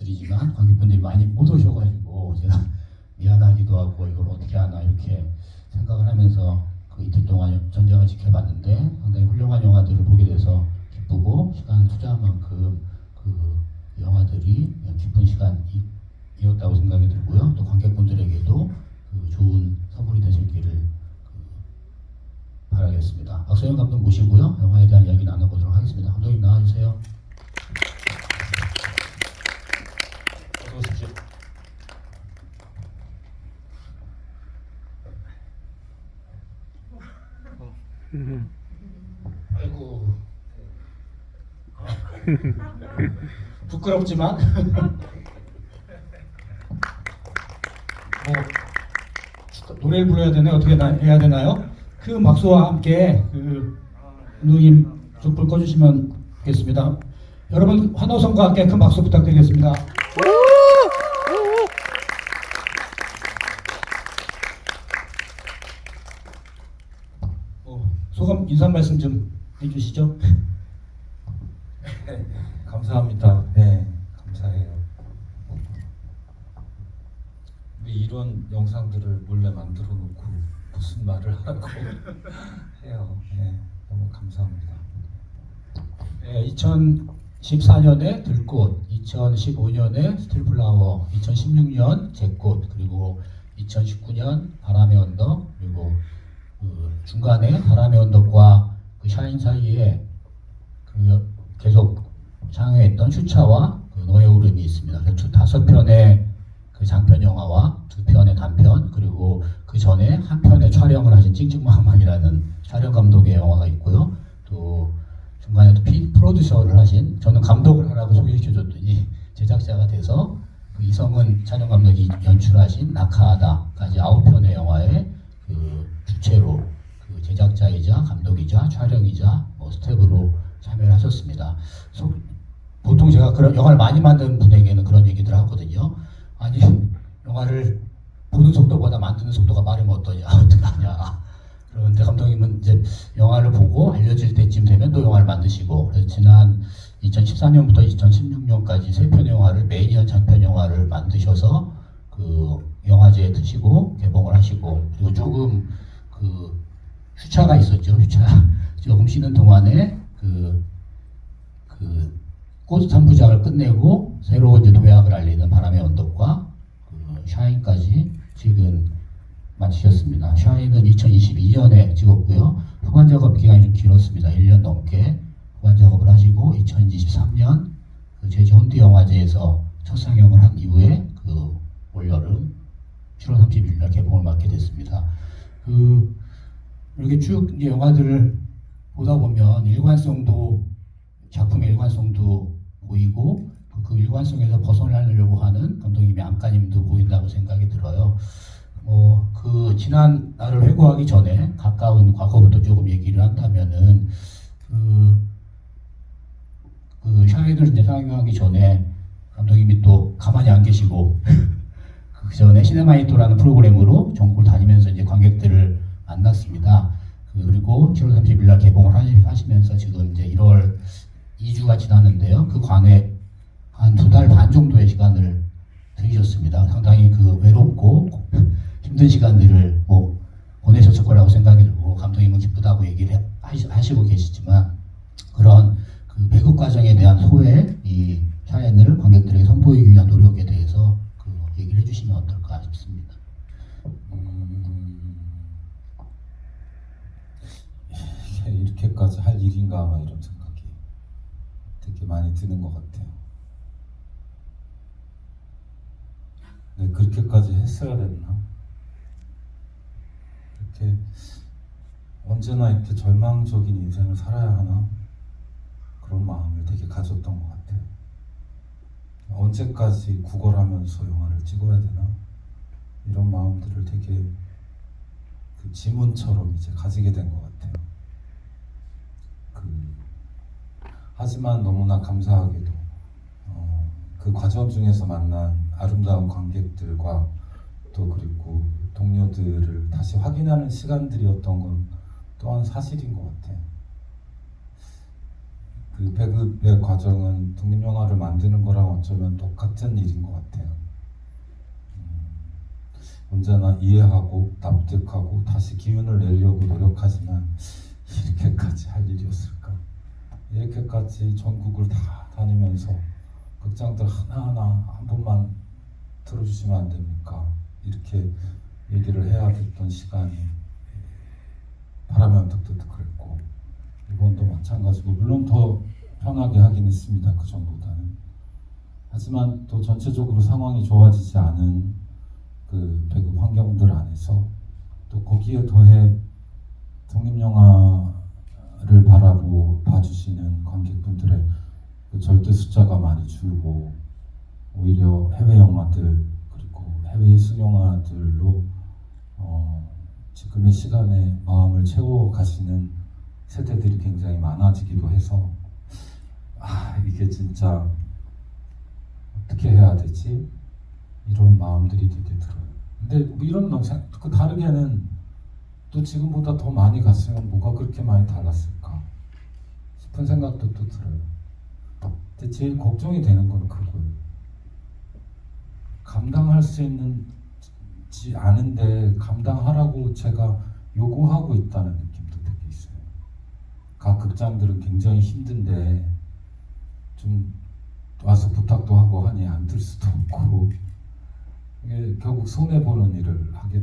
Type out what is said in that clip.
드리지만 관객분들이 많이 못 오셔가지고 제가 미안하기도 하고 이걸 어떻게 하나 이렇게 생각을 하면서 그 이틀 동안 전쟁을 지켜봤는데 상당히 훌륭한 영화들을 보게 돼서 기쁘고 시간을 투자한 만큼 그 영화들이 깊은 시간이었다고 생각이 들고요. 또 관객분들에게도 그 좋은 선물이 되실기를 바라겠습니다. 박소영 감독 모시고요. 영화에 대한 이야기 나눠보도록 하겠습니다. 감독님 나와주세요. 어서 오십시오. 아이고 부끄럽지만 뭐 노래를 불러야 되나 어떻게 해야 되나요? 큰 박수와 함께 그 감독님 촛불 꺼주시면 좋겠습니다. 여러분 환호성과 함께 큰 박수 부탁드리겠습니다. 소감 인사 말씀 좀 해주시죠. 네, 감사합니다. 네, 감사해요. 이런 영상들을 몰래 만들어 놓고 무슨 말을 하라고 해요. 네, 너무 감사합니다. 네, 2014년에 들꽃, 2015년에 스틸플라워, 2016년 제꽃, 그리고 2019년 바람의 언덕, 그리고 그 중간에 바람의 언덕과 그 샤인 사이에 그 계속 상영했던 슈차와 그 너의 오름이 있습니다. 그래서 5편의 그 장편 영화와 2편의 단편, 그리고 그 전에 한 편의 촬영을 하신 찡찡망망이라는 촬영 감독의 영화가 있고요. 또 중간에 또 프로듀서를 하신, 저는 감독을 하라고 소개시켜줬더니 제작자가 돼서 그 이성은 촬영 감독이 연출하신 낙하하다까지 9편의 영화에 그 주체로 그 제작자이자 감독이자 촬영이자 뭐 스텝으로 참여를 하셨습니다. 보통 제가 그런 영화를 많이 만드는 분에게는 그런 얘기들 하거든요. 아니 영화를 보는 속도보다 만드는 속도가 빠르면 어떡하냐. 그런데 감독님은 이제 영화를 보고 알려질 때쯤 되면 또 영화를 만드시고, 그래서 지난 2014년부터 2016년까지 3편의 영화를 매년 장편 영화를 만드셔서 그 영화제에 드시고 개봉을 하시고, 그리고 조금 그 휴차가 있었죠. 휴차 조금 쉬는 동안에 꽃 3부작을 끝내고 새로 이제 도약을 알리는 바람의 언덕과 그 샤인까지 지금 마치셨습니다. 샤인은 2022년에 찍었고요. 후반 작업 기간이 좀 길었습니다. 1년 넘게 후반 작업을 하시고 2023년 그 제주 혼디 영화제에서 첫 상영을 한 이후에 그 올여름 7월 30일 날 개봉을 맡게 됐습니다. 그 이렇게 쭉 이제 영화들을 보다 보면 작품의 일관성도 보이고 그 일관성에서 벗어나려고 하는 감독님의 안간힘도 보인다고 생각이 들어요. 그 지난 날을 회고하기 전에 가까운 과거부터 조금 얘기를 한다면은 그 샤이를 이제 상영하기 전에 감독님이 또 가만히 안 계시고 그 전에 시네마이토라는 프로그램으로 전국을 다니면서 이제 관객들을 만났습니다. 그리고 7월 30일 날 개봉을 하시면서 지금 이제 1월 2주가 지났는데요. 그 관에 한 2달 반 정도의 시간을 들이셨습니다. 상당히 그 외롭고 힘든 시간들을 뭐 보내셨을 거라고 생각이 들고, 감독님은 기쁘다고 얘기를 하시고 계시지만 그런 그 배급 과정에 대한 소외, 이 샤인을 관객들에게 선보이기 위한 노력에 대해서 그 얘기를 해주시면 어떨까 싶습니다. 이렇게까지 할 일인가 아마 이런 생각이 되게 많이 드는 것 같아요. 네, 그렇게까지 했어야 됐나? 이렇게 언제나 이렇게 절망적인 인생을 살아야 하나? 그런 마음을 되게 가졌던 것 같아요. 언제까지 구걸하면서 영화를 찍어야 되나? 이런 마음들을 되게 그 지문처럼 이제 가지게 된 것 같아요. 하지만 너무나 감사하게도 그 과정 중에서 만난 아름다운 관객들과 또 그리고 동료들을 다시 확인하는 시간들이었던 건 또한 사실인 것 같아요. 그 배급의 과정은 독립영화를 만드는 거랑 어쩌면 똑같은 일인 것 같아요. 언제나 이해하고 납득하고 다시 기운을 내려고 노력하지만 이렇게까지 할 일이었을까? 이렇게까지 전국을 다 다니면서 극장들 하나하나 한 번만 들어주시면 안 됩니까? 이렇게 얘기를 해야 됐던 시간이 바람의 언덕도 그랬고 이번도 마찬가지고 물론 더 편하게 하긴 했습니다. 그 전보다는. 하지만 또 전체적으로 상황이 좋아지지 않은 그 배급 환경들 안에서 또 거기에 더해 독립영화를 봐주시는 관객분들의 그 절대 숫자가 많이 줄고 오히려 해외 영화들 그리고 해외 예술 영화들로 지금의 시간에 마음을 채워 가시는 세대들이 굉장히 많아지기도 해서 이게 진짜 어떻게 해야 되지? 이런 마음들이 되게 들어요. 근데 뭐 이런 그 다르게는 또 지금보다 더 많이 갔으면 뭐가 그렇게 많이 달랐을까 싶은 생각도 또 들어요. 근데 제일 걱정이 되는 건 그거예요. 감당할 수 있는지 아는데 감당하라고 제가 요구하고 있다는 느낌도 되게 있어요. 각 극장들은 굉장히 힘든데 좀 와서 부탁도 하고 하니 안 들 수도 없고 이게 결국 손해 보는 일을 하게